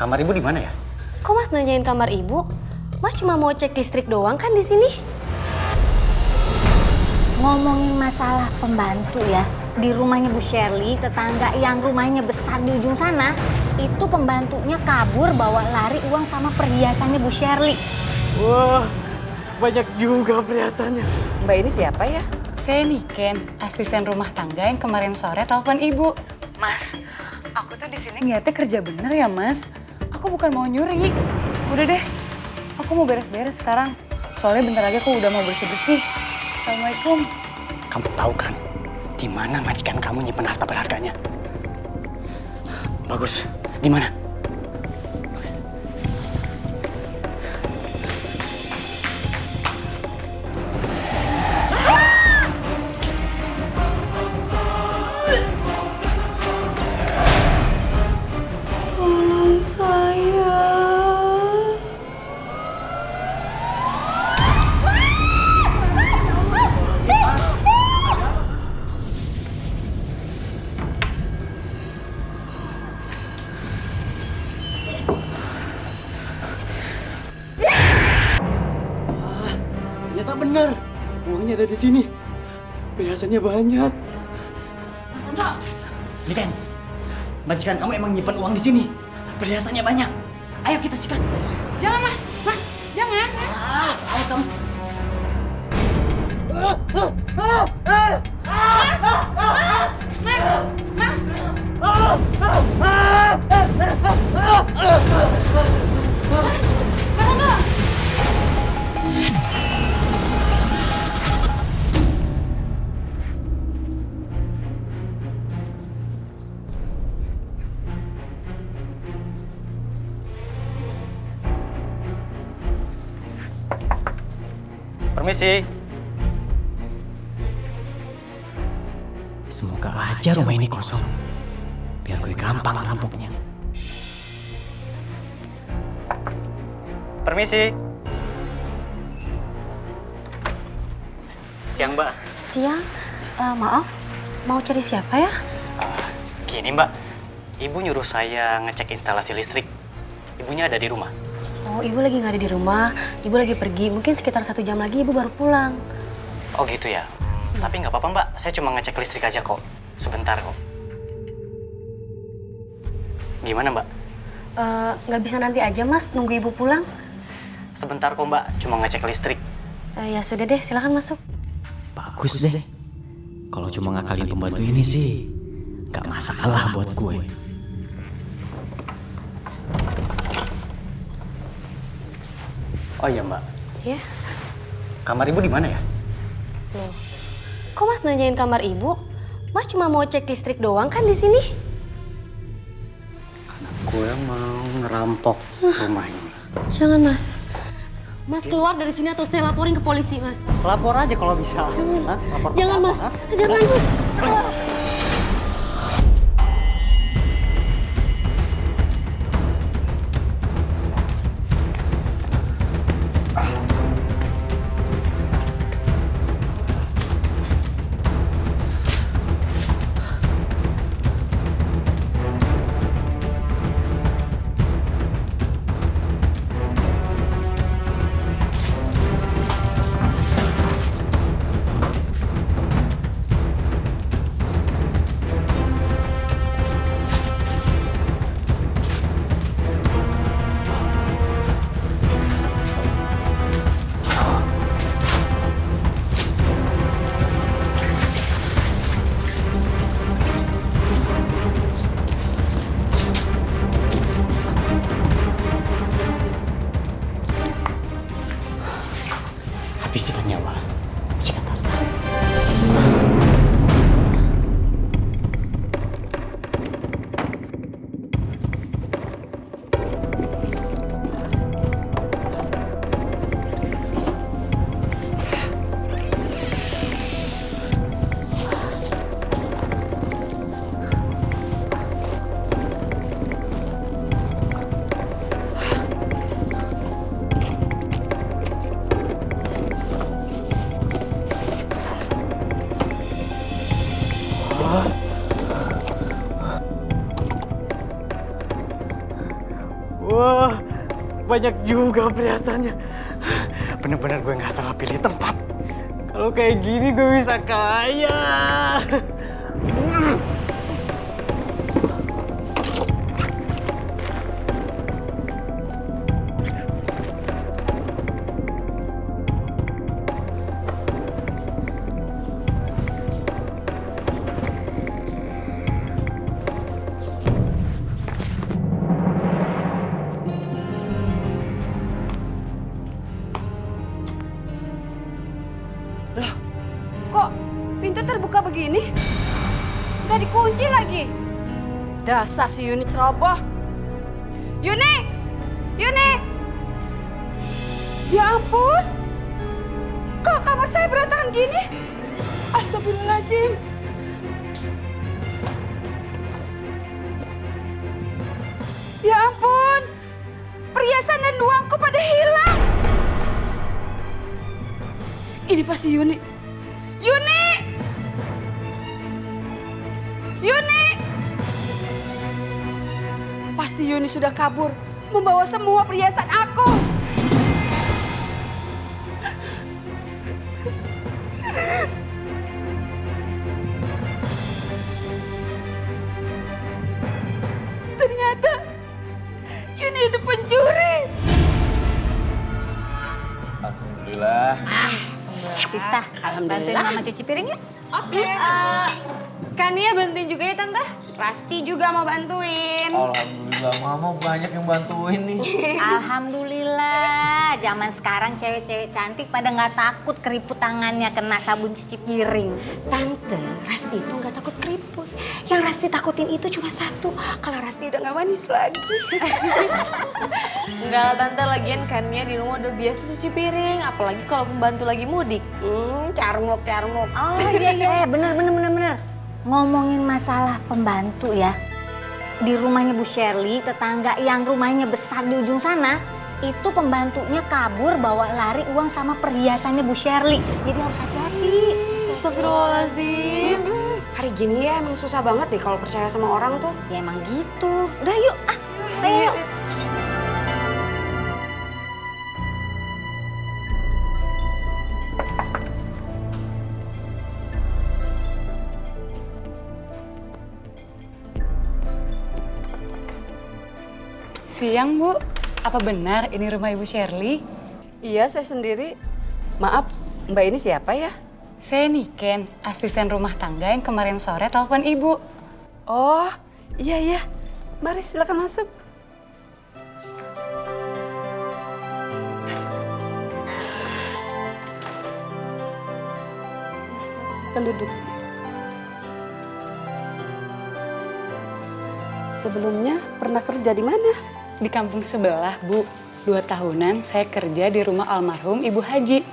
Kamar ibu di mana ya? Kok Mas nanyain kamar ibu? Mas cuma mau cek listrik doang kan di sini? Ngomongin masalah pembantu ya, di rumahnya Bu Shirley, tetangga yang rumahnya besar di ujung sana, itu pembantunya kabur bawa lari uang sama perhiasannya Bu Shirley. Wah, banyak juga perhiasannya. Mbak ini siapa ya? Saya Niken, asisten rumah tangga yang kemarin sore telepon ibu. Mas, aku tuh di sini niatnya kerja bener ya mas. Aku bukan mau nyuri. Udah deh, aku mau beres-beres sekarang. Soalnya bentar lagi aku udah mau bersih-bersih. Assalamualaikum. Kamu tahu kan di mana majikan kamu nyimpen harta berharganya? Bagus. Di mana? Tolong saya. Ternyata benar. Uangnya ada di sini. Perhiasannya banyak. Mas Anto. Ini kan, majikan kamu emang nyimpen uang di sini. Perhiasannya banyak. Ayo kita sikat. Jangan mas, mas, jangan. Ayo kamu. Permisi. Semoga aja rumah ini kosong. Biar gue gampang ngerampoknya. Permisi. Siang, Mbak. Siang, maaf, mau cari siapa ya? Gini, Mbak. Ibu nyuruh saya ngecek instalasi listrik. Ibunya ada di rumah. Oh, ibu lagi nggak ada di rumah. Ibu lagi pergi. Mungkin sekitar 1 jam lagi ibu baru pulang. Oh gitu ya. Tapi nggak apa-apa, Mbak. Saya cuma ngecek listrik aja kok. Sebentar kok. Gimana, Mbak? Nggak bisa nanti aja mas, nunggu ibu pulang? Sebentar kok, Mbak. Cuma ngecek listrik. Ya sudah deh, silakan masuk. Bagus deh. Kalau cuma ngakalin pembantu ini sih nggak masalah buat gue. Oh iya, Mbak. Ya, Kamar ibu di mana ya? loh. Kok mas nanyain kamar ibu? Mas cuma mau cek listrik doang kan di sini? Gue mau ngerampok rumah ini. Jangan mas. Mas keluar dari sini atau saya laporin ke polisi mas. Lapor aja kalau bisa. Jangan. Hah? Lapor Jangan apa, mas. hah? Jangan mas. Habis sikat nyawa, sikat harta. banyak juga perhiasannya. Bener-bener gue nggak salah pilih tempat. Kalau kayak gini gue bisa kaya. Kok pintu terbuka begini? Nggak dikunci lagi. Dasar si Yuni ceroboh. Yuni! Yuni! Ya ampun! Kok kamar saya berantakan gini? Astagfirullahaladzim. Ya ampun! Perhiasan dan uangku pada hilang. Ini pasti Yuni. Yuni! Yuni! Pasti Yuni sudah kabur, membawa semua perhiasan aku. Ternyata Yuni itu pencuri. Alhamdulillah. Sista, bantuin mama cuci piring ya? Oke. Kania bantuin juga ya Tante? Rasti juga mau bantuin. Alhamdulillah, Mama banyak yang bantuin nih. Alhamdulillah, zaman sekarang cewek-cewek cantik pada nggak takut keriput tangannya kena sabun cuci piring. Tante, Rasti itu nggak takut keriput. Yang Rasti takutin itu cuma satu, kalau Rasti udah nggak manis lagi. Enggak lah Tante, lagian Kania di rumah udah biasa cuci piring. Apalagi kalau pembantu lagi mudik. Carmuk. Oh iya, bener. Ngomongin masalah pembantu ya. Di rumahnya Bu Shirley, tetangga yang rumahnya besar di ujung sana, itu pembantunya kabur bawa lari uang sama perhiasannya Bu Shirley. Jadi harus hati-hati. Astagfirullahaladzim. Hari gini ya emang susah banget deh kalau percaya sama orang tuh. Ya emang gitu. Udah yuk, ayo. Siang, Bu. Apa benar ini rumah Ibu Shirley? Iya, saya sendiri. Maaf, Mbak ini siapa ya? Saya Niken, asisten rumah tangga yang kemarin sore telepon Ibu. Oh, iya. Mari silakan masuk. Silakan duduk. Sebelumnya pernah kerja di mana? Di kampung sebelah, Bu. 2 tahunan saya kerja di rumah almarhum Ibu Haji.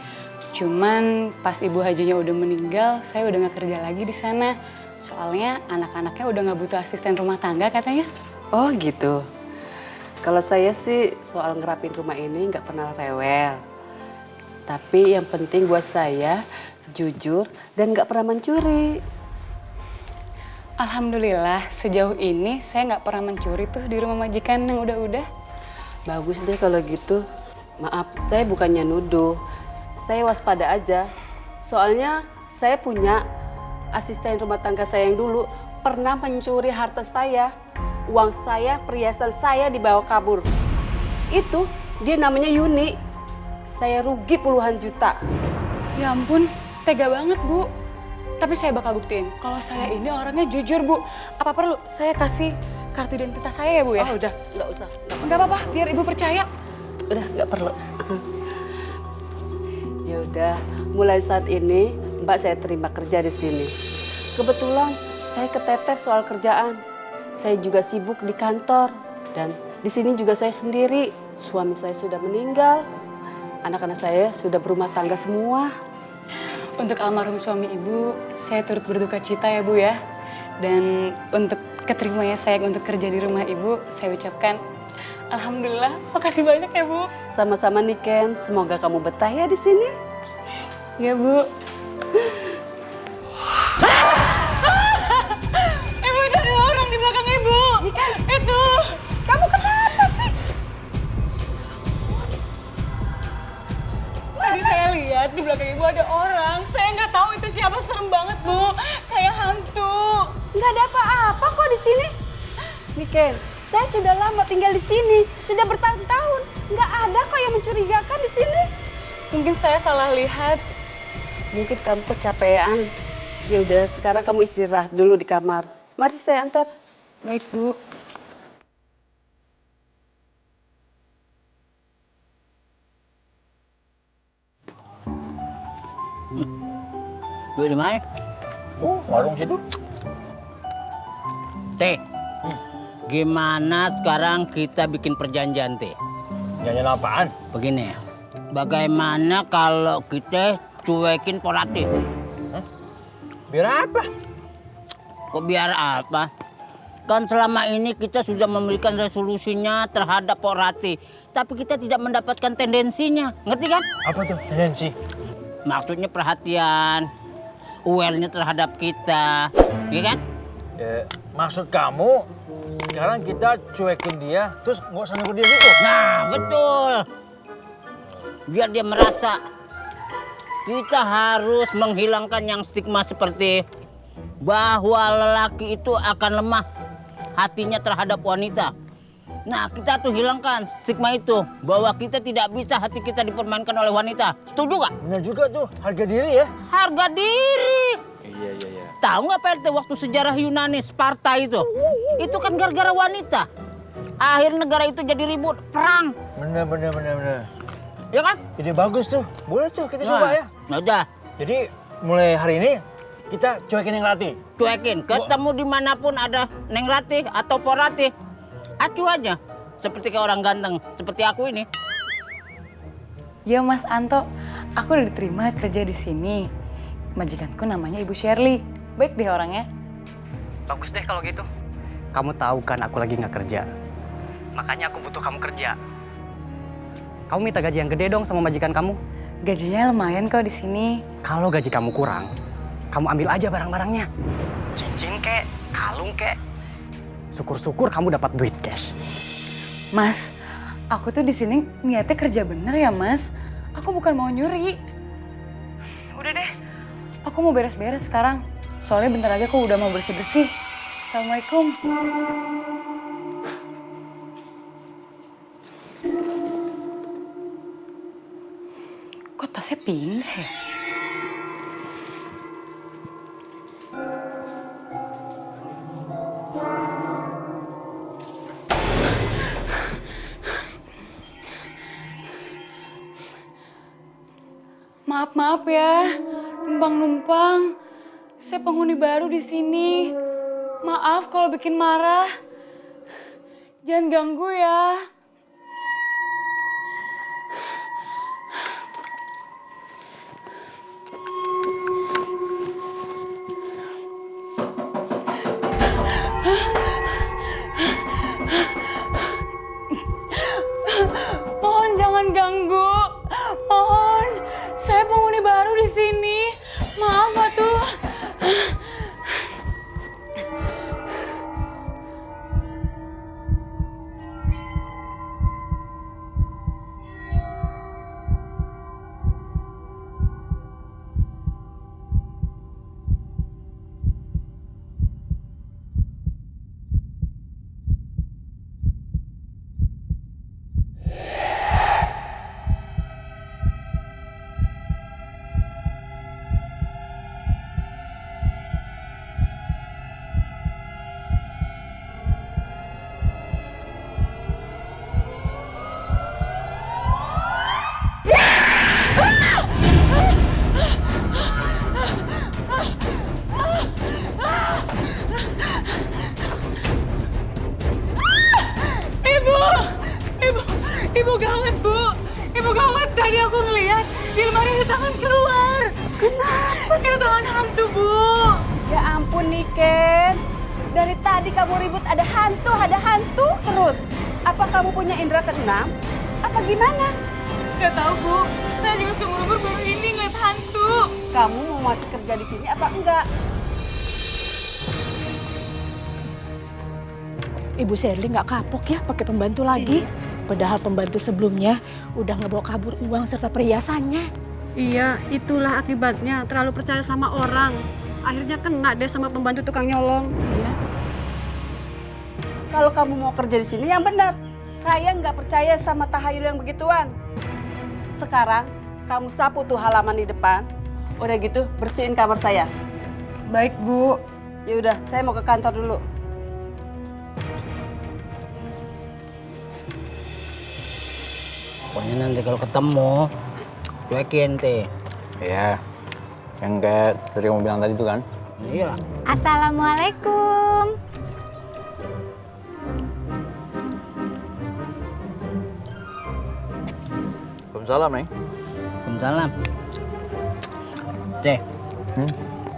Cuman pas Ibu Hajinya udah meninggal, saya udah gak kerja lagi di sana. Soalnya anak-anaknya udah gak butuh asisten rumah tangga katanya. Oh gitu. Kalau saya sih soal ngerapin rumah ini nggak pernah rewel. Tapi yang penting buat saya jujur dan nggak pernah mencuri. Alhamdulillah sejauh ini saya nggak pernah mencuri tuh di rumah majikan yang udah-udah. Bagus deh kalau gitu. Maaf, saya bukannya nuduh. Saya waspada aja. Soalnya saya punya asisten rumah tangga saya yang dulu pernah mencuri harta saya. Uang saya, perhiasan saya dibawa kabur. Itu dia namanya Yuni. Saya rugi puluhan juta. Ya ampun, tega banget, Bu. Tapi saya bakal buktiin kalau saya ini orangnya jujur, Bu. Apa perlu saya kasih kartu identitas saya ya, Bu ya? Oh udah, nggak usah. Nggak apa-apa, biar Ibu percaya. Udah, nggak perlu. Ya udah, mulai saat ini Mbak saya terima kerja di sini. Kebetulan saya keteter soal kerjaan. Saya juga sibuk di kantor dan di sini juga saya sendiri. Suami saya sudah meninggal. Anak-anak saya sudah berumah tangga semua. Untuk almarhum suami Ibu, saya turut berduka cita ya, Bu ya. Dan untuk keterimanya saya untuk kerja di rumah Ibu, saya ucapkan alhamdulillah. Makasih banyak ya, Bu. Sama-sama nih Ken, semoga kamu betah ya di sini. Ya, Bu. Ibu, itu ada orang di belakang Ibu. Itu. Kamu kenapa sih? lihat di belakang ibu ada orang. Saya nggak tahu itu siapa, serem banget Bu. Kayak hantu. Nggak ada apa-apa kok di sini. Niken, saya sudah lama tinggal di sini, sudah bertahun-tahun. Nggak ada kok yang mencurigakan di sini. Mungkin saya salah lihat. Mungkin kamu kecapean. Ya udah, sekarang kamu istirahat dulu di kamar. Mari saya antar. Baik Bu. Bu di mana? Oh, warung situ. Teh, gimana sekarang kita bikin perjanjian, Teh? Nyanyian apaan? Begini, bagaimana kalau kita cuekin Porati? Biar apa? Kok biar apa? Kan selama ini kita sudah memberikan resolusinya terhadap Porati, tapi kita tidak mendapatkan tendensinya, ngerti kan? Apa tuh tendensi? Maksudnya perhatian, aware-nya terhadap kita, ya kan? Maksud kamu sekarang kita cuekin dia, terus nggak usah negur dia gitu? Nah, betul. Biar dia merasa kita harus menghilangkan yang stigma seperti bahwa lelaki itu akan lemah hatinya terhadap wanita. Nah, kita tuh hilangkan stigma itu bahwa kita tidak bisa hati kita dipermainkan oleh wanita. Setuju gak? Benar juga tuh, harga diri ya? Harga diri. Iya. Tahu nggak Pak RT waktu sejarah Yunani Sparta itu? Itu kan gara-gara wanita. Akhir negara itu jadi ribut, perang. Bener. Ya kan? Ide bagus tuh, boleh tuh kita coba ya. Nah, udah. Jadi mulai hari ini kita cuekin yang Rati. Cuekin, ketemu dimanapun ada Neng Ratih atau Porati, acuh aja. Seperti kayak orang ganteng, seperti aku ini. Ya Mas Anto, aku udah diterima kerja di sini. Majikanku namanya Ibu Shirley. Baik deh orangnya. Bagus deh kalau gitu. Kamu tahu kan aku lagi nggak kerja. Makanya aku butuh kamu kerja. Kamu minta gaji yang gede dong sama majikan kamu. Gajinya lumayan kok di sini. Kalau gaji kamu kurang, kamu ambil aja barang-barangnya. Cincin kek, kalung kek. Syukur-syukur kamu dapat duit cash. Mas, aku tuh di sini niatnya kerja bener ya Mas. Aku bukan mau nyuri. Udah deh, aku mau beres-beres sekarang. Soalnya bentar lagi aku udah mau bersih-bersih. Assalamualaikum. Kok tasnya pindah ya? Maaf ya, numpang. Saya penghuni baru di sini. Maaf kalau bikin marah. Jangan ganggu ya. Mohon jangan ganggu. Mohon, saya penghuni baru di sini. Maaf atuh. Ibu gawat, Bu. Ibu gawat, tadi aku ngeliat di lemari ada tangan keluar. Kenapa? Itu tangan hantu, Bu. Ya ampun Niken, dari tadi kamu ribut ada hantu terus. Apa kamu punya indera keenam? Apa gimana? Gak tahu, Bu. Saya juga seumur-umur baru ini ngeliat hantu. Kamu mau masih kerja di sini apa enggak? Ibu Shirley nggak kapok ya pakai pembantu lagi. Padahal pembantu sebelumnya udah ngebawa kabur uang serta perhiasannya. Iya, itulah akibatnya terlalu percaya sama orang. Akhirnya kena deh sama pembantu tukang nyolong. Iya. Kalau kamu mau kerja di sini yang benar. Saya nggak percaya sama tahayul yang begituan. Sekarang kamu sapu tuh halaman di depan. Udah gitu bersihin kamar saya. Baik, Bu. Ya udah, saya mau ke kantor dulu. Pokoknya nanti kalau ketemu, cuekin teh. Iya, yang kayak tadi kamu bilang tadi tuh kan. Iya. Assalamualaikum. Waalaikumsalam, Neng. Waalaikumsalam. Ceh,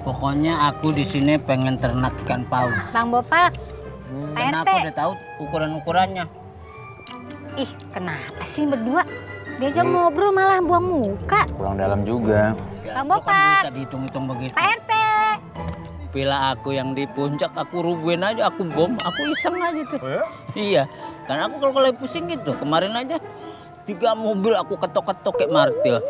pokoknya aku di sini pengen ternak ikan paus. Bang Bopak, Pak Karena RT. aku udah tahu ukuran-ukurannya. Ih, kenapa sih berdua? Diajak ngobrol malah buang muka. Kurang dalam juga. Ya, Bang itu kan Bopak. bisa dihitung-hitung begitu. Pak RT. Bila aku yang di puncak, aku rubuhin aja, aku bom, aku iseng aja tuh. Oh ya? Iya, karena aku kalau lagi pusing gitu, kemarin aja 3 mobil aku ketok-ketok kayak martil.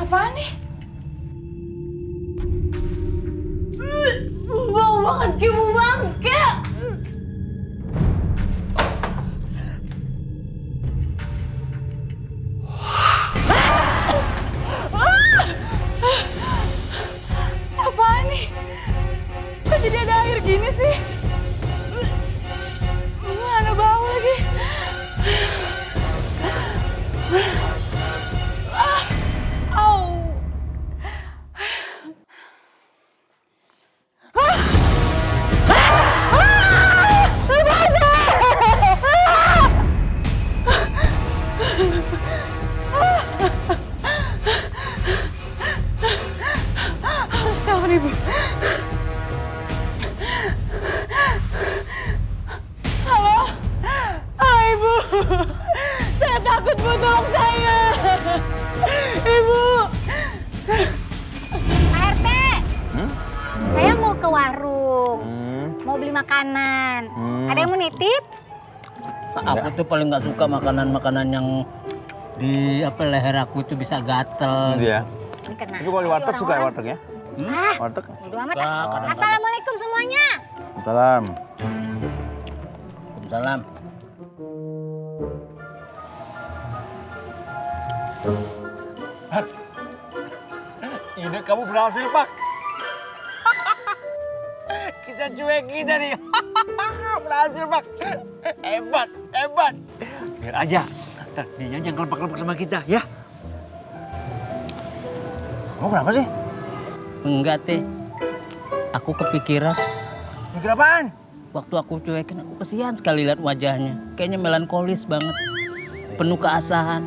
Apaan nih? Bau banget, kibu bangke. Apaan nih? Kok jadi ada air gini sih? Mana bau lagi? Au. Harus telepon ibu. Halo? Halo ibu. Saya takut bu, tolong saya. Ibu. Pak RT. Saya mau ke warung. Mau beli makanan. Ada yang mau nitip? Aku tuh paling nggak suka makanan-makanan yang di leher aku itu bisa gatel. Iya. Ini kenapa? Itu kalau di warteg sih suka ya orang-orang? warteg ya? Ah, Warteg? bodo amat. Suka, Ah. kadang-kadang. Assalamualaikum semuanya. Salam. Waalaikumsalam. Ide kamu berhasil, Pak. Kita cuekin tadi. Berhasil, Pak. Hebat, hebat. Biar aja. Ntar dia jangan kelempak-kelempak sama kita, ya. Kamu kenapa sih? Enggak teh, aku kepikiran. Mikir apaan? Waktu aku cuekin, aku kesian sekali lihat wajahnya. Kayaknya melankolis banget, penuh keasahan.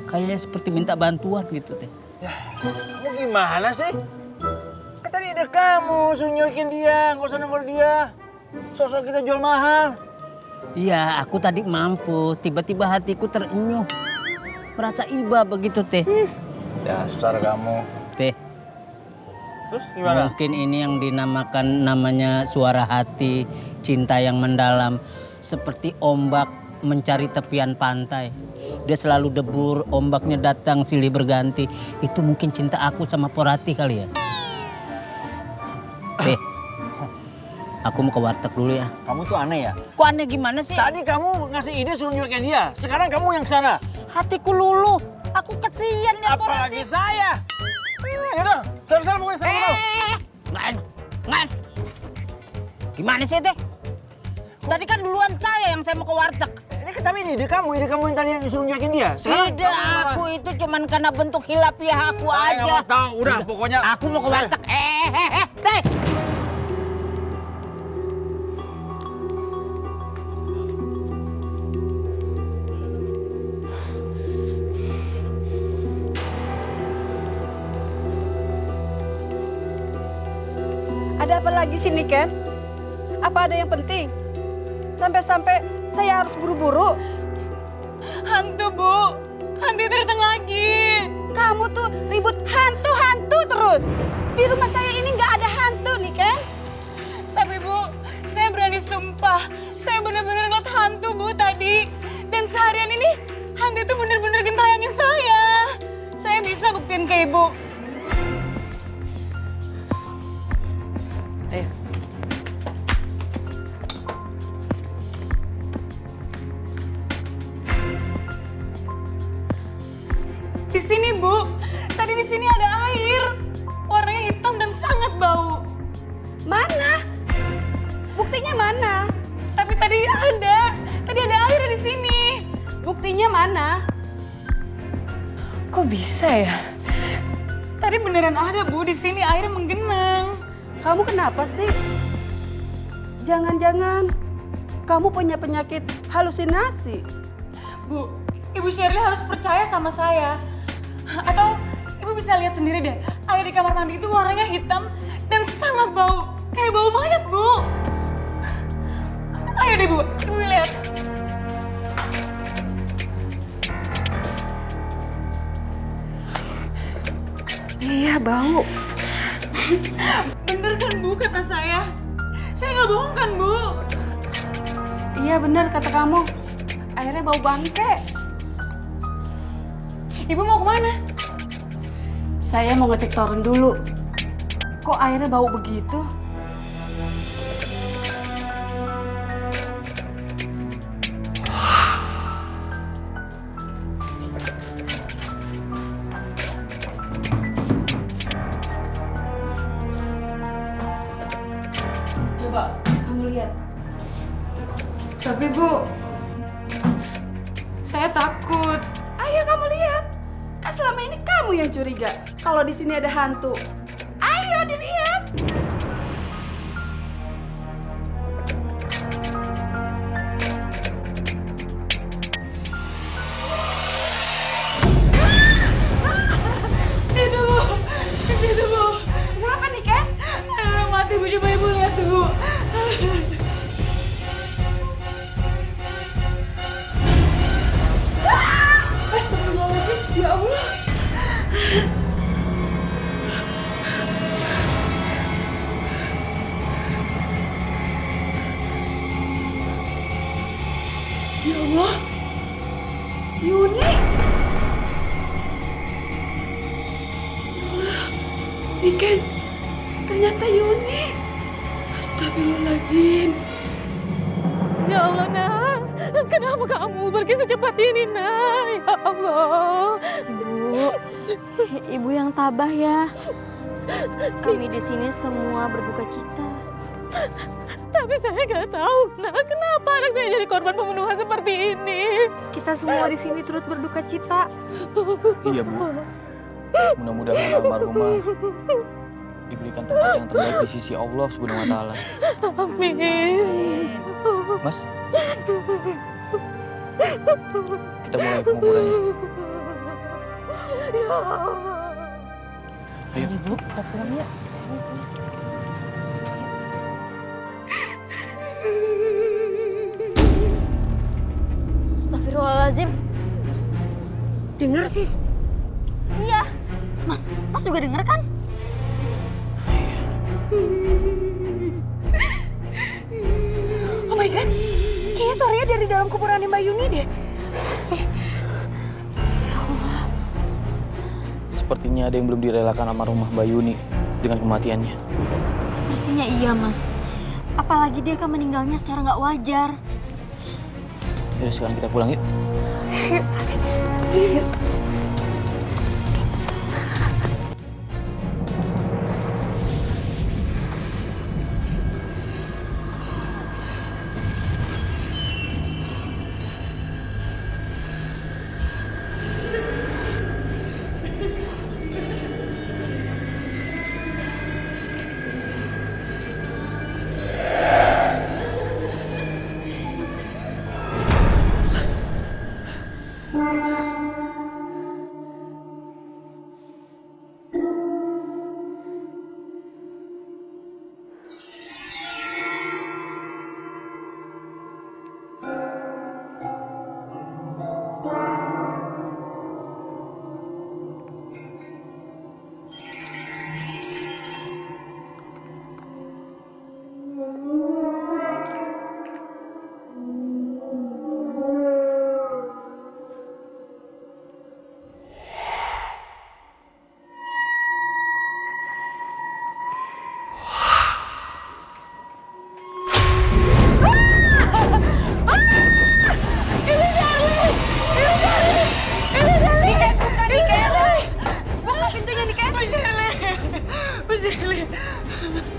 Kayaknya seperti minta bantuan gitu teh. Ya, kamu gimana sih? Kan tadi ada kamu, suruh nyuekin dia, nggak usah nengok dia. Sosok kita jual mahal. Iya, aku tadi mampu. Tiba-tiba hatiku terenyuh. Merasa iba begitu teh. Ya, susah kamu. Teh, Terus gimana? mungkin ini yang dinamakan namanya suara hati, cinta yang mendalam. Seperti ombak mencari tepian pantai. Dia selalu debur, ombaknya datang silih berganti. Itu mungkin cinta aku sama Porati kali ya. Teh, aku mau ke warteg dulu ya. Kamu tuh aneh ya? Kok aneh gimana sih? Tadi kamu ngasih ide suruh nyuekin dia. Sekarang kamu yang kesana. Hatiku luluh. Aku kesian lihat Apalagi saya. Yaudah, sana pokoknya sana. Ngan. Gimana sih teh? Tadi kan duluan saya yang saya mau ke warteg. Tapi ini ide kamu yang tadi yang suruh nyuekin dia. Sekarang Tidak, aku itu cuman karena bentuk hilapiah aku aja. Saya nggak tahu, udah pokoknya. Aku mau ke warteg. Teh. Ada apa lagi sih nih, Ken? Apa ada yang penting? Sampai-sampai saya harus buru-buru. Hantu, Bu. Hantu itu datang lagi. Kamu tuh ribut hantu-hantu terus. Di rumah saya ini nggak ada hantu nih kan? Tapi Bu, saya berani sumpah, saya benar-benar ngeliat hantu Bu tadi. Dan seharian ini hantu itu benar-benar gentayangin saya. Saya bisa buktiin ke Ibu. Ayo. Di sini Bu, tadi di sini ada air. Warnanya hitam dan sangat bau. Mana? Buktinya mana? Tapi tadi ada air di sini. Buktinya mana? Kok bisa ya? Tadi beneran ada Bu, di sini air menggenang. Kamu kenapa sih? Jangan-jangan kamu punya penyakit halusinasi. Bu, Ibu Shirley harus percaya sama saya. Atau Ibu bisa lihat sendiri deh, air di kamar mandi itu warnanya hitam dan sangat bau. Kayak bau mayat, Bu. Ayo deh, Bu. Ibu lihat. Iya, bau. Bener kan, Bu, kata saya? Saya nggak bohong kan, Bu? Iya benar kata kamu. Airnya bau bangke. Ibu mau kemana? Saya mau ngecek toren dulu. Kok airnya bau begitu? Coba kamu lihat. Tapi Bu, saya takut. Ayo kamu lihat. Kan selama ini kamu yang curiga kalau di sini ada hantu. Ayo dilihat. Itu Bu, itu Bu. Kenapa nih, Ken? Ada orang mati, Bu. Coba Ibu lihat tuh, Bu. Astagfirullahaladzim, ya Allah. Ya Allah. Yuni. Niken, ternyata Yuni. Astagfirullahaladzim. Ya Allah, Nak. Kenapa kamu pergi secepat ini, Nak? Ya Allah. Ibu yang tabah ya. Kami di sini semua berduka cita. Tapi saya nggak tahu, Nak. Kenapa anak saya jadi korban pembunuhan seperti ini? Kita semua di sini turut berduka cita. Iya, Bu. Mudah-mudahan almarhumah diberikan tempat yang terbaik di sisi Allah Subhanahu wa taala. Amin. Mas. Kita mulai penguburannya. Ya Allah. Ayo, Bu, kita pulang ya. Astagfirullahaladzim. Dengar, Sis. Iya. Mas juga denger kan? Oh my God. Kayaknya suaranya dari dalam kuburan Mbak Yuni deh. Sih. Sepertinya ada yang belum direlakan almarhumah Mbak Yuni dengan kematiannya. Sepertinya iya, Mas. Apalagi dia kan meninggalnya secara nggak wajar. Yaudah, sekarang kita pulang yuk. Iya.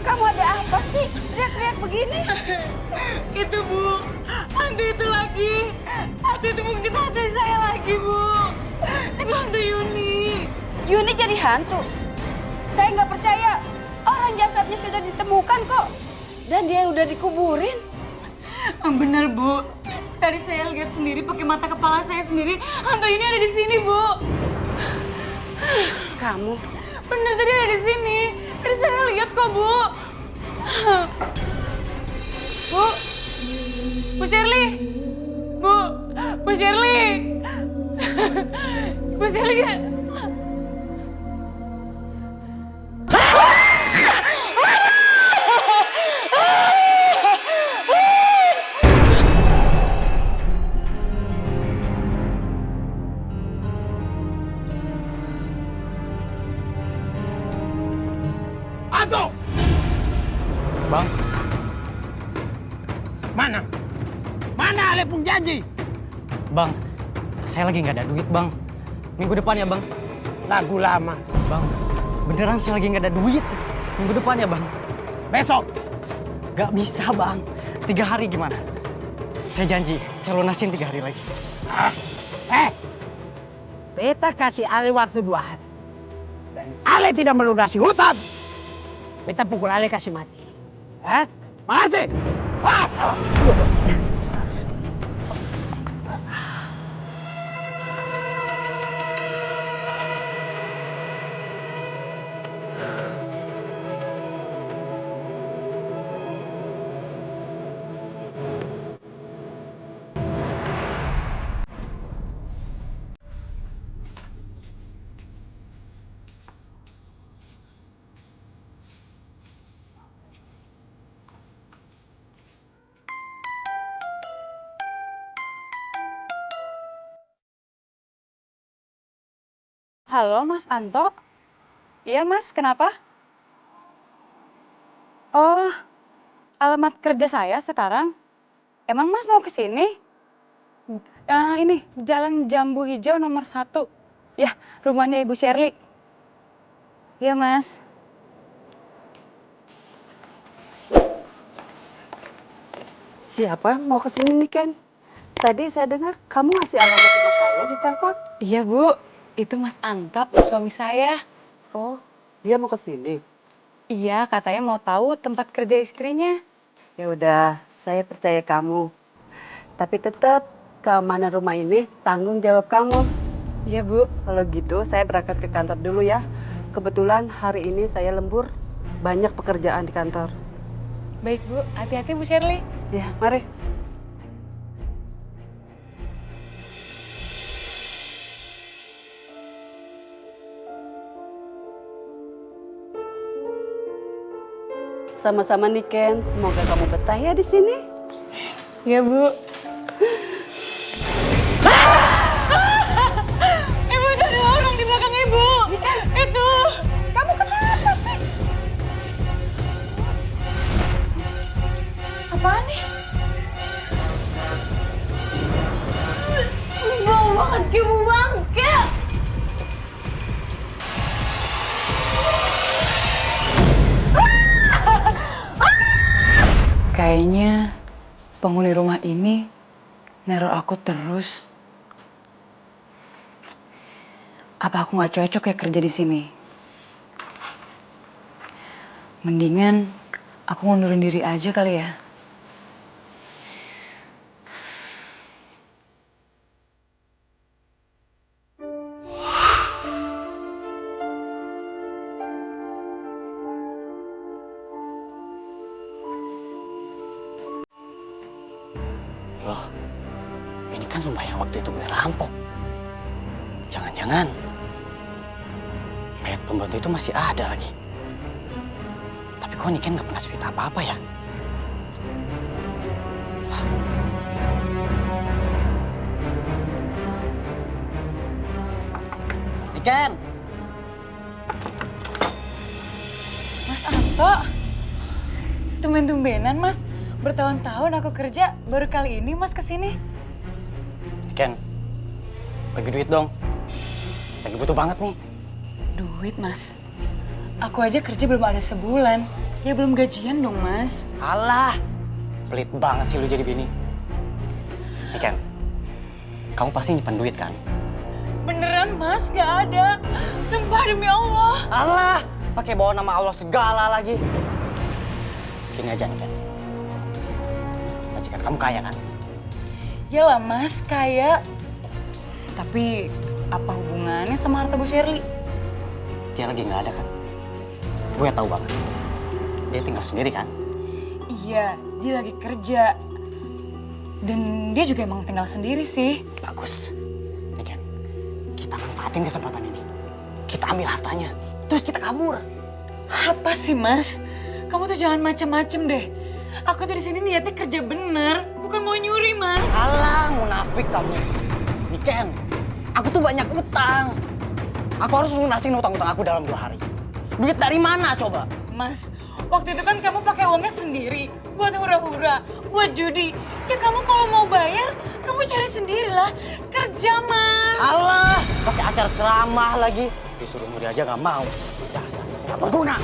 Kamu ada apa sih? Teriak-teriak begini. Itu Bu, hantu itu lagi. Hantu itu mungkin hantu saya lagi Bu. Itu hantu Yuni. Yuni jadi hantu? Saya nggak percaya. Orang jasadnya sudah ditemukan kok. Dan dia udah dikuburin. Bener Bu, tadi saya lihat sendiri pakai mata kepala saya sendiri. Hantu ini ada di sini Bu. Kamu? Bener tadi ada di sini. Tadi saya lihat kok Bu. Bu Shirley. Bu Shirley. Bu Shirley. Hantu! Bang, Mana? Mana Ale pun janji? Bang, saya lagi nggak ada duit, Bang. Minggu depan ya, Bang. Lagu lama. Bang, beneran saya lagi nggak ada duit. Minggu depan ya, Bang. Besok. Gak bisa, Bang. 3 hari gimana? Saya janji, saya lunasin 3 hari lagi. Beta kasih Ale waktu 2 hari. Dan Ale tidak melunasi hutang. Beta pukul Ale kasih mati. Mati! Halo Mas Anto? Iya Mas, kenapa? Oh, alamat kerja saya sekarang. Emang Mas mau ke sini? Ini, Jalan Jambu Hijau nomor 1. Ya, rumahnya Ibu Shirley. Iya Mas. Siapa mau ke sini nih, Ken? Tadi saya dengar kamu ngasih alamat rumah saya di telepon. Iya Bu, itu Mas Anto, suami saya. Oh, dia mau ke sini. Iya, katanya mau tahu tempat kerja istrinya. Ya udah, saya percaya kamu. Tapi tetap keamanan rumah ini tanggung jawab kamu. Iya Bu. Kalau gitu saya berangkat ke kantor dulu ya. Kebetulan hari ini saya lembur, banyak pekerjaan di kantor. Baik Bu, hati-hati Bu Shirley. Ya, mari. Sama-sama nih Ken, semoga kamu betah ya di sini. Iya Bu. Ibu itu ada orang di belakang Ibu. Itu. Kamu kenapa sih? Apaan nih? Bau banget Ibu bangke. Kayaknya penghuni rumah ini neror aku terus. Apa aku nggak cocok ya kerja di sini? Mendingan aku ngundurin diri aja kali ya. Loh, ini kan rumah yang waktu itu gue rampok. Jangan-jangan mayat pembantu itu masih ada lagi. Tapi kok Niken nggak pernah cerita apa-apa ya? Niken! Mas Anto, tumben-tumbenan Mas. Bertahun-tahun aku kerja, baru kali ini Mas kesini. Niken, bagi duit dong. Lagi butuh banget nih. Duit Mas? Aku aja kerja belum ada sebulan. Ya belum gajian dong, Mas. Alah, pelit banget sih lu jadi bini. Nih Ken, kamu pasti nyimpan duit kan? Beneran, Mas, gak ada. Sumpah demi Allah. Alah, pakai bawa nama Allah segala lagi. Gini aja nih Ken, majikan kamu kaya kan? Yalah, Mas, kaya. Tapi apa hubungannya sama harta Bu Shirley? Dia lagi nggak ada kan? Gue tahu banget. Dia tinggal sendiri kan? Iya, dia lagi kerja. Dan dia juga emang tinggal sendiri sih. Bagus. Nih Ken, kita manfaatin kesempatan ini. Kita ambil hartanya, terus kita kabur. Apa sih, Mas? Kamu tuh jangan macem-macem deh. Aku tuh di sini niatnya kerja bener, bukan mau nyuri, Mas. Alah, munafik kamu. Nih Ken, aku tuh banyak utang. Aku harus lunasin utang-utang aku dalam 2 hari. Duit dari mana coba? Mas, waktu itu kan kamu pakai uangnya sendiri buat hura-hura, buat judi. Ya kamu kalau mau bayar, kamu cari sendirilah. Kerja, Mas. Alah, pakai acara ceramah lagi. Disuruh nyuri aja gak mau. Dasar istri gak berguna.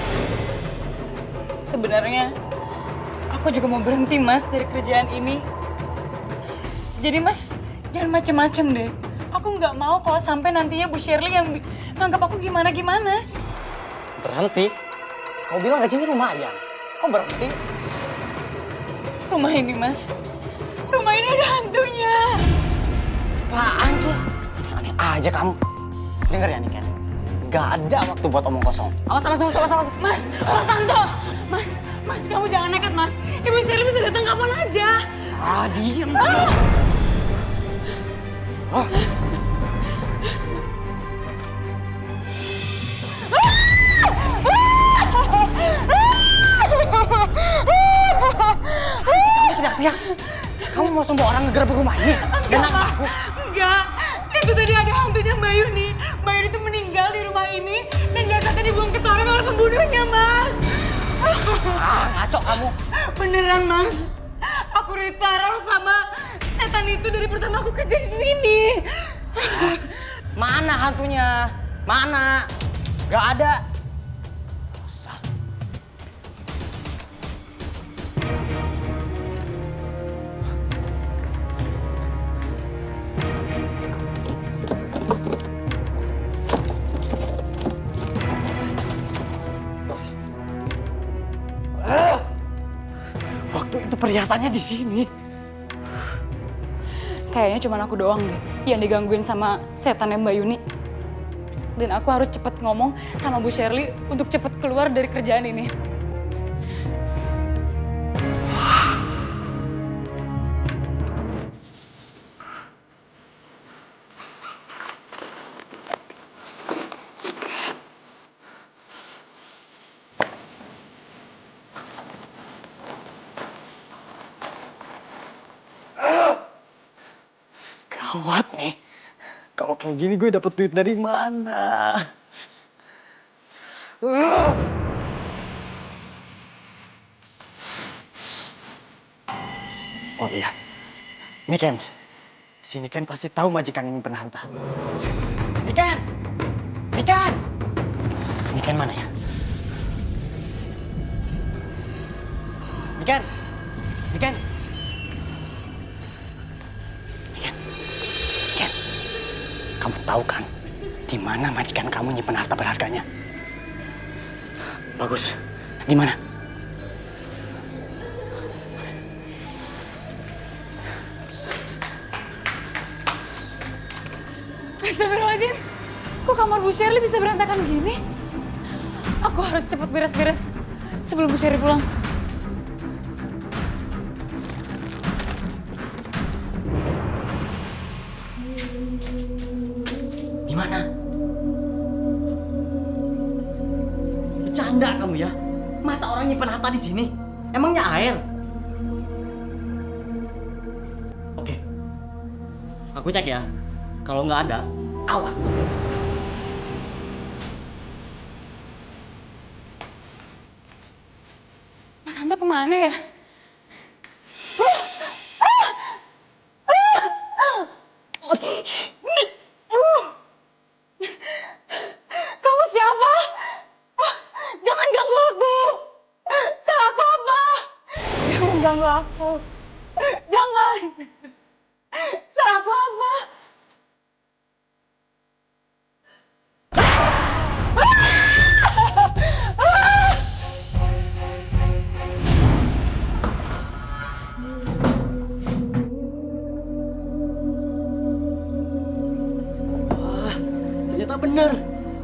Sebenarnya aku juga mau berhenti, Mas, dari kerjaan ini. Jadi, Mas, jangan macem-macem deh. Aku nggak mau kalau sampai nantinya Bu Shirley yang nganggap aku gimana-gimana. Berhenti? Kau bilang gajinya lumayan. Kok berhenti? Rumah ini, Mas. Rumah ini ada hantunya. Apaan sih? Aneh-aneh aja kamu. Dengar ya nih Ken. Gak ada waktu buat omong kosong. Awas. Mas, Mas Santo. Mas, kamu jangan nekat, Mas. Ibu Shirley bisa datang kapan aja. Diem. Kamu teriak-teriak. Kamu mau semua orang ngegerebek rumah ini? Enggak, Mas. Enggak. Itu tadi ada hantunya Mbak Yuni. Mbak Yuni itu meninggal di rumah ini dan jasadnya dibuang ke toren oleh pembunuhnya, Mas. Ngaco kamu. Beneran, Mas. Aku diteror sama setan itu dari pertama aku kerja di sini. Mana hantunya? Mana? Gak ada. Waktu itu perhiasannya di sini. Kayaknya cuma aku doang deh yang digangguin sama setannya Mbak Yuni. Dan aku harus cepet ngomong sama Bu Shirley untuk cepet keluar dari kerjaan ini. Gawat nih. Kalau kayak gini gue dapet duit dari mana? Oh iya. Ini Ken. Sini Ken pasti tahu majikan ini pernah harta. Ini Ken! Ini Ken mana ya? Ini Ken! Kamu tahu kan di mana majikan kamu nyimpen harta berharganya? Bagus. Di mana? Astagfirullahaladzim, kok kamar Bu Shirley bisa berantakan gini? Aku harus cepat beres-beres sebelum Bu Shirley pulang. Di mana? Bercanda kamu ya? Masa orang nyimpen harta di sini? Emangnya air? Oke. Aku cek ya. Kalau nggak ada, awas. Mas Hanta kemana ya? Kamu siapa? Jangan ganggu aku. ganggu aku. Jangan. Salah Mama. Wah, ternyata benar.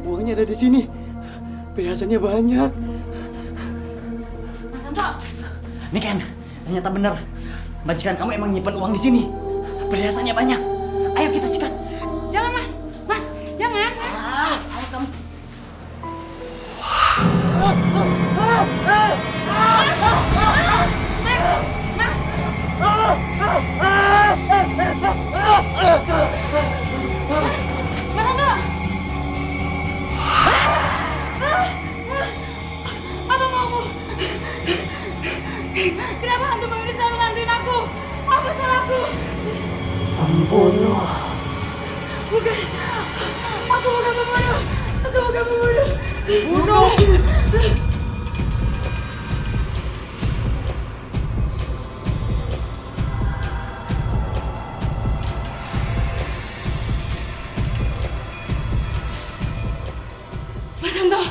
Uangnya ada di sini. Perhiasannya banyak. Mas Anto. Niken, ternyata benar. Majikan kamu emang nyimpan uang di sini. Perhiasannya banyak. Ayo kita sikat. Jangan Mas. Mas, jangan. Awas kamu. Mas Anto. Apa maumu? Kenapa hantu Mbak Yuni selalu bantuin aku? Apa salahku? Pembunuh. Bukan. Aku bukan pembunuh. Aku bukan pembunuh. Bunuh. Mas Anto.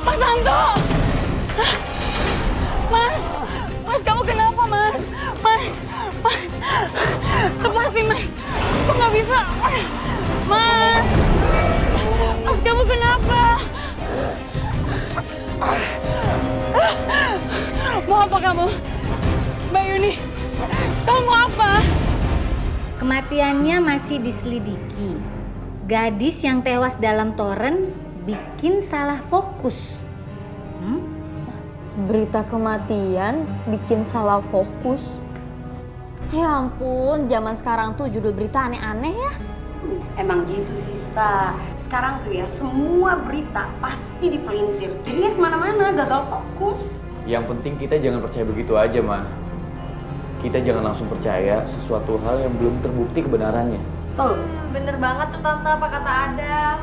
Mas Anto! Mas! Mas, kamu kenapa, Mas? Mas! Lepasin, Mas! Kok nggak bisa? Mas! Mas, kamu kenapa? Mau apa kamu? Mbak Yuni, kamu mau apa? Kematiannya masih diselidiki. Gadis yang tewas dalam toren bikin salah fokus. Berita kematian bikin salah fokus. Ya ampun, zaman sekarang tuh judul berita aneh-aneh ya. Emang gitu Sista. Sekarang tuh ya semua berita pasti dipelintir. Jadi ya kemana-mana gagal fokus. Yang penting kita jangan percaya begitu aja, Ma. Kita jangan langsung percaya sesuatu hal yang belum terbukti kebenarannya. Tuh. Bener banget tuh Tante apa kata Adam.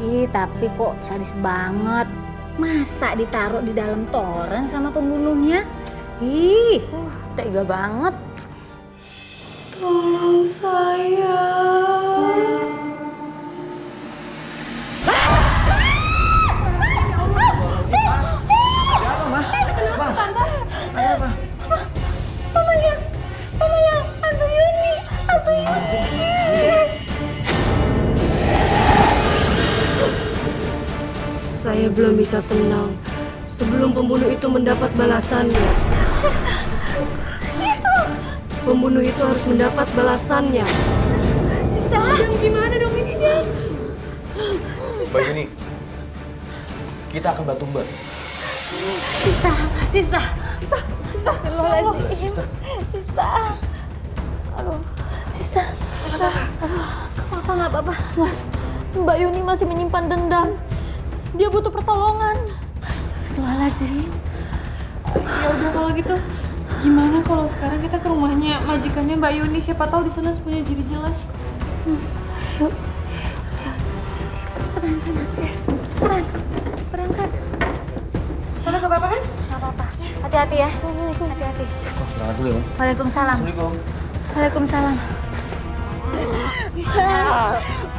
Ih, tapi kok sadis banget. Masa ditaruh di dalam toren sama pembunuhnya? Ih, tega banget. Tolong saya. Saya belum bisa tenang sebelum pembunuh itu mendapat balasannya. Pembunuh itu harus mendapat balasannya. Adam, gimana dong ini, Dam? Mbak Yuni, kita akan bantu Mbak. Sista. Aduh, Sista. Apa nggak apa-apa? Mas, Mbak Yuni masih menyimpan dendam. Dia butuh pertolongan. Astagfirullahaladzim. Ya udah kalau gitu, gimana kalau sekarang kita ke rumahnya majikannya Mbak Yuni? Siapa tahu di sana semuanya jadi jelas. Yuk. Cepetan sana. Cepetan. Berangkat. Tante gak apa-apa kan? Gak apa-apa. Hati-hati ya. Assalamualaikum. Hati-hati. Berangkat dulu ya, Ma. Waalaikumsalam. Assalamualaikum. Waalaikumsalam.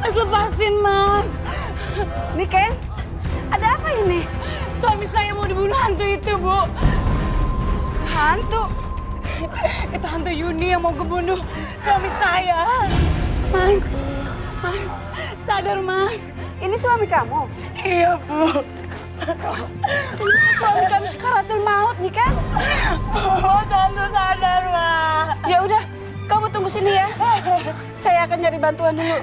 Mas, lepasin, Mas. Niken, ada apa ini? Suami saya mau dibunuh hantu itu, Bu. Hantu? Itu hantu Yuni yang mau ngebunuh suami saya. Mas, sadar, Mas. Ini suami kamu? Iya, Bu. Suami kami sekaratul maut, nih kan? Bu, Tante sadar, Mas. Ya udah, kamu tunggu sini ya. Saya akan nyari bantuan dulu.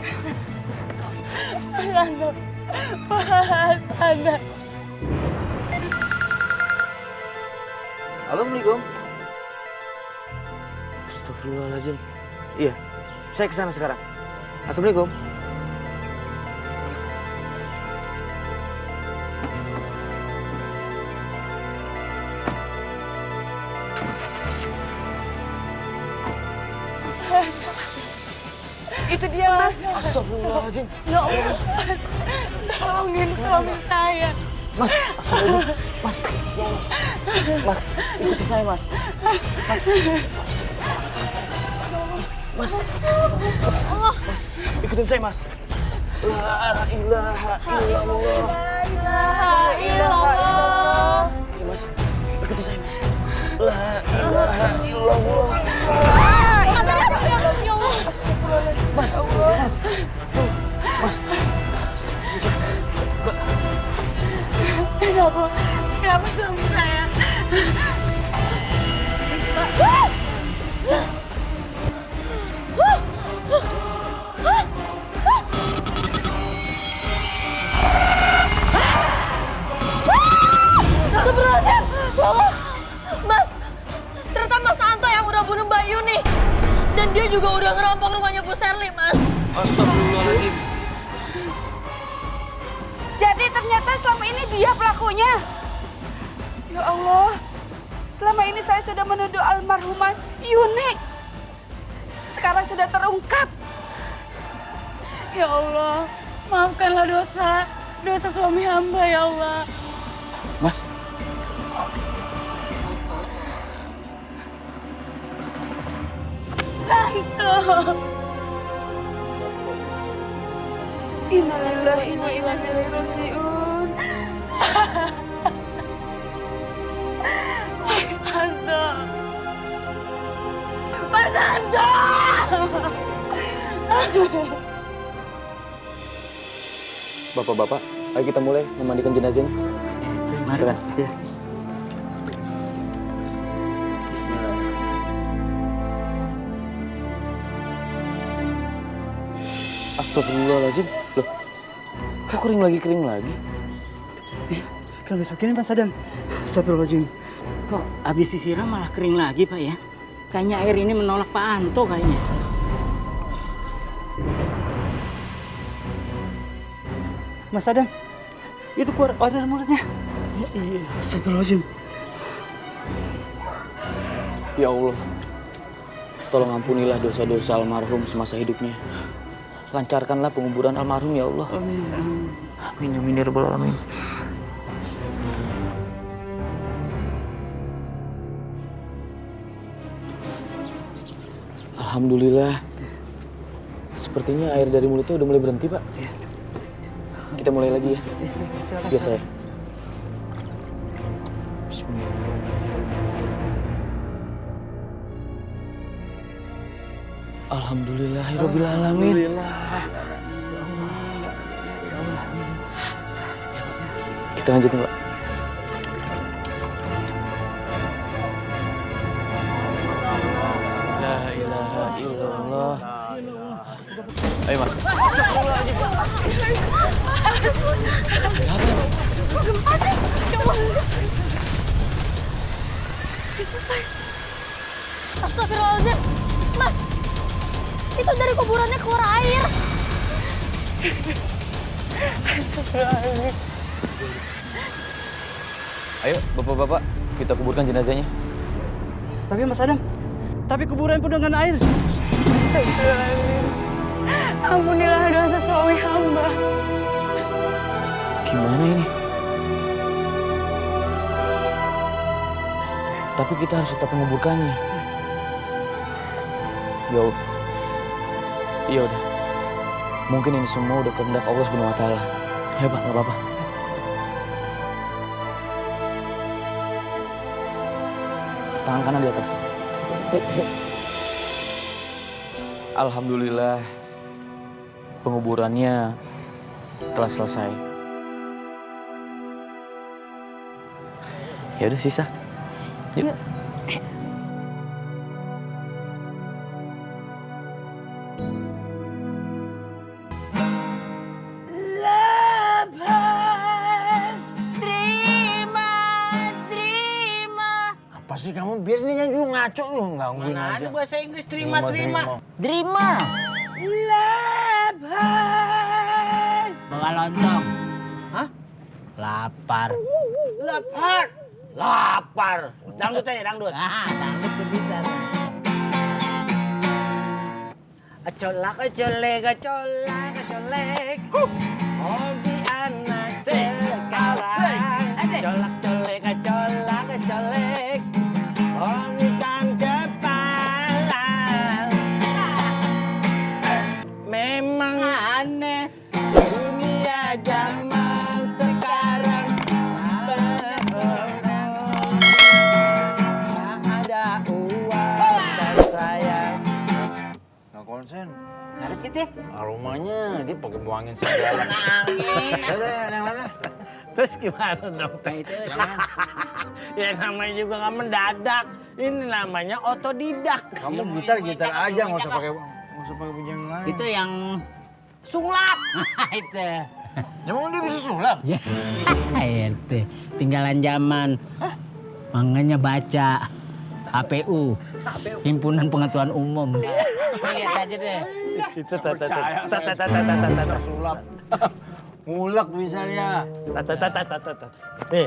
Tante, Mas, Tante. Assalamualaikum. Astagfirullahaladzim. Iya, saya kesana sekarang. Assalamualaikum. Itu dia, Mas. Astagfirullahaladzim. Ya Allah. Tolongin suami saya. Mas, astagfirullah. Mas, ya Allah. Mas, ikuti saya, Mas. Mas. Mas. Mas, ikutin saya, Mas. La ilaha illallah. La ilaha illallah. Iya, Mas. Ikuti saya, Mas. La ilaha illallah. Mas Adam. Ya Allah. Astagfirullahaladzim. Mas, Mas. Mas. Kenapa? Kenapa suami saya? Astagfirullahaladzim. Ya Allah. Mas, ternyata Mas Anto yang udah bunuh Mbak Yuni. Dan dia juga udah ngerampok rumahnya Bu Sherly, Mas. Astagfirullahaladzim. Jadi ternyata selama ini dia pelakunya. Ya Allah, selama ini saya sudah menuduh almarhumah Yuni. Sekarang sudah terungkap. Ya Allah, maafkanlah dosa suami hamba ya Allah. Mas. Santo. Innalillahi wa inna ilaihi raji'un. Mas Santo. Mas Santo. Bapak-bapak, ayo kita mulai memandikan jenazahnya. Silakan. Ya. Bismillah. Astagfirullahaladzim. Loh, kok kering lagi? Kan besok ini Pak Sadam. Astagfirullahaladzim. Kok habis disiram malah kering lagi Pak ya? Kayaknya air ini menolak Pak Anto kayaknya. Mas Adam, itu keluar dari mulutnya. Iya, astagfirullahaladzim. Ya Allah, tolong ampunilah dosa-dosa almarhum semasa hidupnya. Lancarkanlah penguburan almarhum ya Allah. Amin. Amin, amin ya rabbal alamin. Alhamdulillah. Sepertinya air dari mulutnya udah mulai berhenti, Pak. Iya. Kita mulai lagi ya. Silakan. Biasa ya. Bismillah. Alhamdulillahirabbil alamin. Kita lanjutin, Pak. La ilaha illallah. Ayo, Mas. Astagfirullahaladzim. Mas, itu dari kuburannya keluar air. Ayo, bapak-bapak, kita kuburkan jenazahnya. Tapi Mas Adam, tapi kuburan penuh dengan air. Astagfirullahaladzim. Ampunilah dosa suami hamba. Gimana ini? Tapi kita harus tetap menguburkannya. Ya Allah. Iya udah. Mungkin ini semua udah kehendak Allah Subhanahu wa taala. Ya Pak, nggak apa-apa. Tangan kanan di atas. Alhamdulillah penguburannya telah selesai. Ya udah sisa. Yuk. Apa sih? ngaco lu gangguin Mana aja. ada bahasa Inggris terima. Terima. Love heart. Bawa lontong. Hah? Lapar. Lapar. Dangdut aja, dangdut. Dangdut tuh bisa. Acolak, acolek. Hobi anak sekarang. Acolak, acolek. Hobi kan kepala. Memang aneh dunia zaman sekarang. Ada uang dan sayang. Nggak konsen. Kenapa sih teh? Aromanya dia pakai buangin segala. Yang mana? Terus gimana dong teh? Ya namanya juga nggak mendadak. Ini namanya otodidak. Kamu gitar aja, nggak usah pakai pujian lain. Itu yang sulap. Itu. Emang dia bisa sulap? Ya, itu tinggalan zaman. Makanya baca HPU, Himpunan Pengetahuan Umum. Lihat aja deh. Itu sulap. Mulak bisa dia. Nih,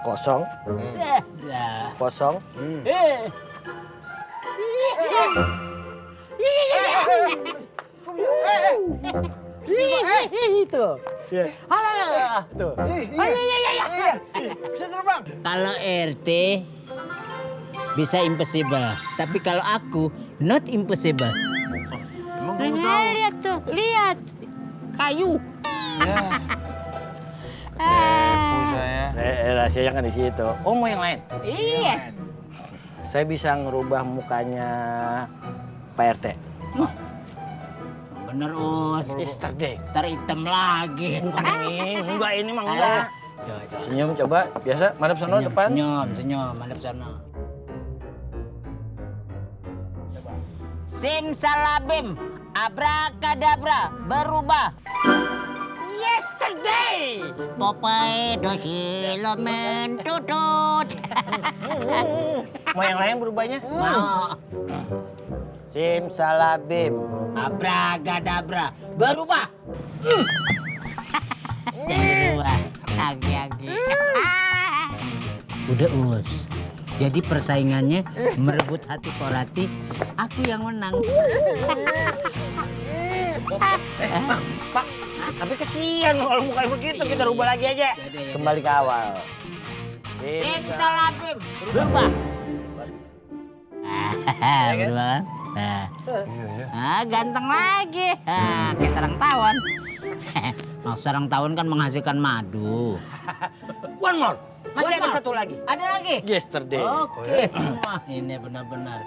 kosong. Kosong. Itu. Tuh. Bisa terbang. Kalau RT bisa impossible, tapi kalau aku not impossible. Emang kamu tahu? Lihat tuh, lihat kayu. Saya. Rahasianya kan di situ. Oh, mau yang lain? Iya. Saya bisa ngerubah mukanya Pak RT. Bener Us. Yesterday. Ntar hitam lagi. Bukan ini, ini mah enggak. Senyum coba, biasa madep sono depan. Senyum, madep sono. Simsalabim, abrakadabra, berubah. Yesterday. Popeye dosilomen tutut. Mau yang lain berubahnya? Mau. Simsalabim, abrakadabra, berubah. Berubah, lagi. Udah Us. Jadi persaingannya merebut hati Porati, aku yang menang. Pak, tapi kesian kalau mukanya begitu, kita rubah lagi aja. Kembali ke awal. Simsalabim, berubah. Berubah. Ganteng lagi. Kayak sarang tawon. Sarang tawon kan menghasilkan madu. One more. Masih ada satu lagi. Ada lagi? Yesterday. Oke. Wah, ini benar-benar.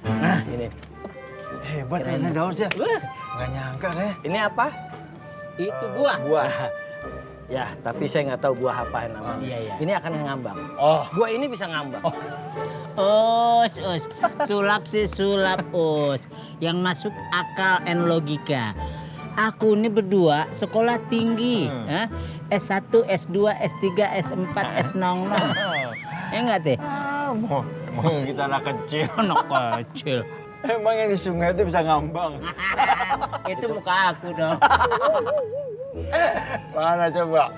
Nah, ini. Hebat ya ini daun sih. Nggak nyangka deh. Ini apa? Itu buah. Buah. Ya, tapi saya nggak tahu buah apa namanya. Iya. Ini akan ngambang. Oh. Buah ini bisa ngambang. Us. Sulap sih sulap, Us. Yang masuk akal and logika. Aku ini berdua sekolah tinggi. S1, S2, S3, S4, S00. Ya enggak, Teh? Emang kita anak kecil. Anak kecil. Emang yang di sungai itu bisa ngambang. Itu muka aku dong. Mana coba?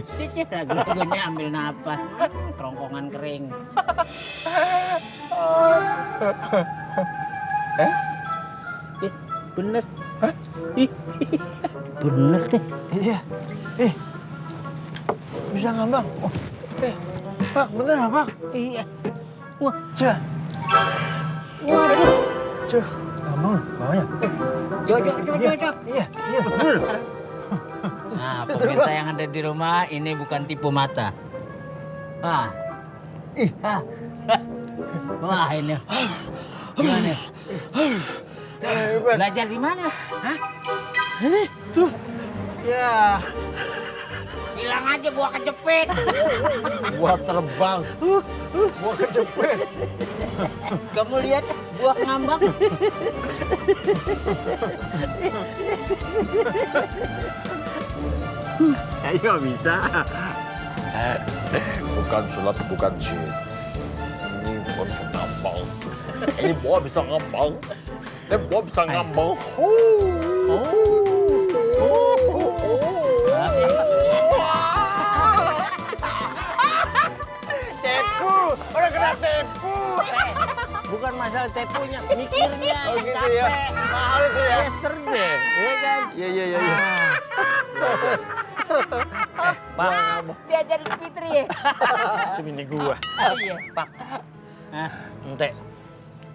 Cicip lagu-lagunya ambil napas. Kerongkongan kering. Bener. Hah? Bener Teh. Iya. Bisa ngambang. Pak, bener lah Pak. Iya. Wah. Cah. Waduh. Cah, ngambang bawahnya. Jok. Iya, bener. Nah, pemirsa yang ada di rumah, ini bukan tipu mata. Wah. Wah, ini. Gimana? Belajar di mana? Hah? Ini tuh. Ya. Bilang aja buah kejepit. Buah terbang. Buah kejepit. Kamu lihat buah ngambang? Ayo bisa. Bukan sulap, bukan jin. Ini Gua bisa ngambang. Ini gua bisa ngambang. Ini gua bisa ngambang. Tepu, udah kena tepu. Bukan masalah tepunya, mikirnya. Oh gitu capek. ya. Mahal itu ya. Yesterday, iya kan? Iya. Pak, Diajarin Fitri ya? itu bini gua. iya, Pak. Ente,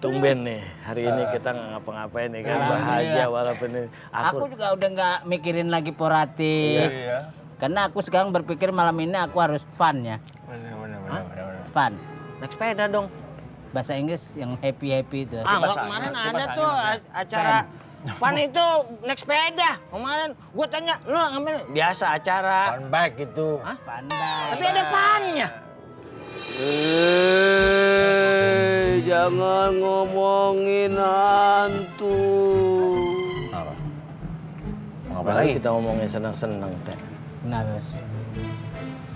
tumben nih. Hari ini kita nggak ngapa-ngapain nih kan. Alhamdulillah. Bahagia walaupun ini. Aku juga udah nggak mikirin lagi Porati. Iya. Karena aku sekarang berpikir malam ini aku harus fun ya. Bener. Fun. Naik sepeda dong. Bahasa Inggris yang happy-happy itu. Enggak, kemarin ada tuh acara Fun itu naik sepeda. Kemarin gua tanya, lu ngapain? Biasa acara. Fun bike itu. Hah? Pandai. Tapi ada funnya. Jangan ngomongin hantu. Ngapain lagi? Kita ngomongin senang-senang, Teh. Kenapa, Bos?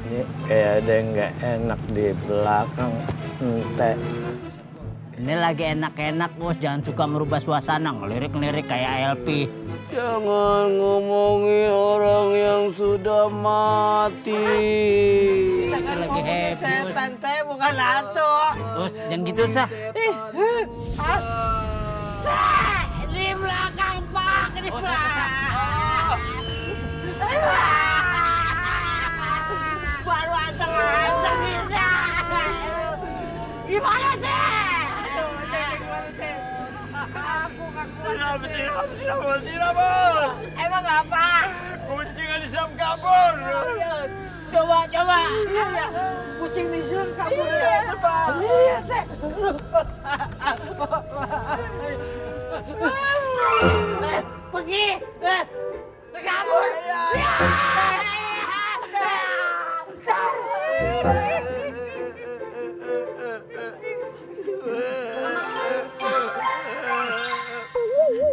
Ini kayak ada yang nggak enak di belakang, Teh. Ini lagi enak-enak, Bos. Jangan suka merubah suasana, ngelirik-ngelirik kayak LP. Jangan ngomongin orang yang sudah mati. Kita lagi happy, Bos. Setan, Teh, bukan hantu. Bos, jangan gitu, Sah. Di belakang, Pak. Di belakang. Baru anteng-anteng bisa. Gimana, Teh? Emang apa? Kucing Alisam kabur. Coba. Iya, kucing Alisam kabur ya. Iya, Teh. Pergi. Kabur.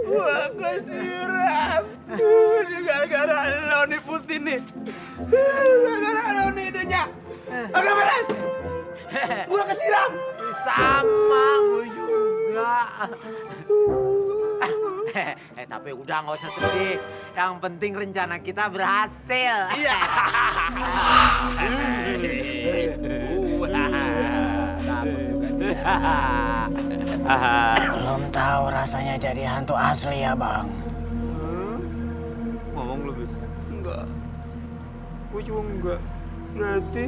Gua kesiram. Ini gara-gara lo nih putih nih. Gara-gara lo nih idenya. Agak beres. Gua kesiram. Sama gue juga. Tapi udah nggak usah sedih. Yang penting rencana kita berhasil. Iya. Belum tahu rasanya jadi hantu asli ya, Bang. Ngomong lu, Bis. Enggak. Gue juga enggak. Berarti...